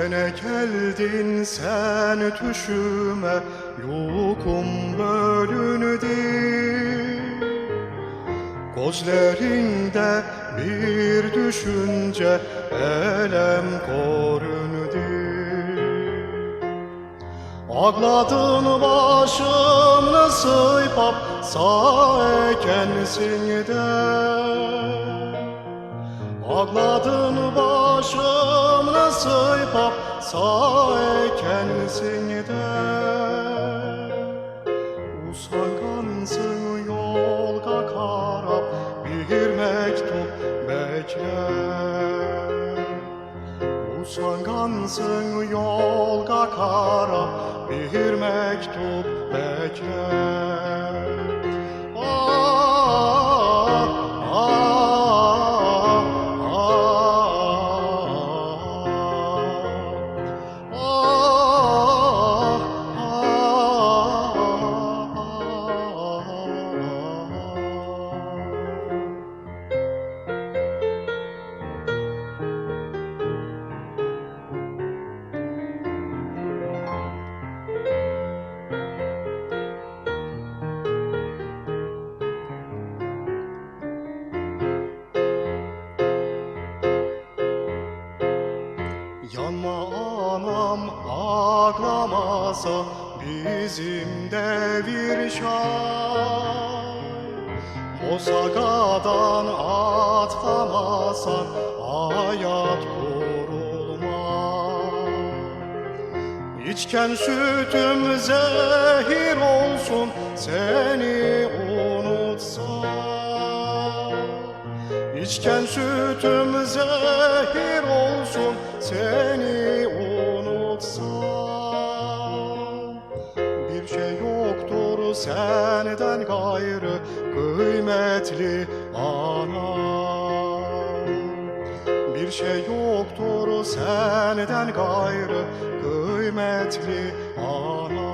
Gene geldin sen düşüme, yukum bölündü. Gözlerinde bir düşünce, elem göründü. Ağladın başımla sıйpap, sağ ekensin de. Ağladın başımla sıйpap, sağ ekensin de. Usangansın yolga karap, bir mektup bekler. Usangansın yolga karap, bir mektup bekler. Ah, ah, yanma anam ağlamasa, bizim devir şay. Hosagadan atlamasan, hayat kurulmaz. İçken sütüm zehir olsun, seni unutsam. İçken sütüm zehir olsun, seni unutsam. Bir şey yoktur senden gayrı, kıymetli anam. Bir şey yoktur senden gayrı, kıymetli anam.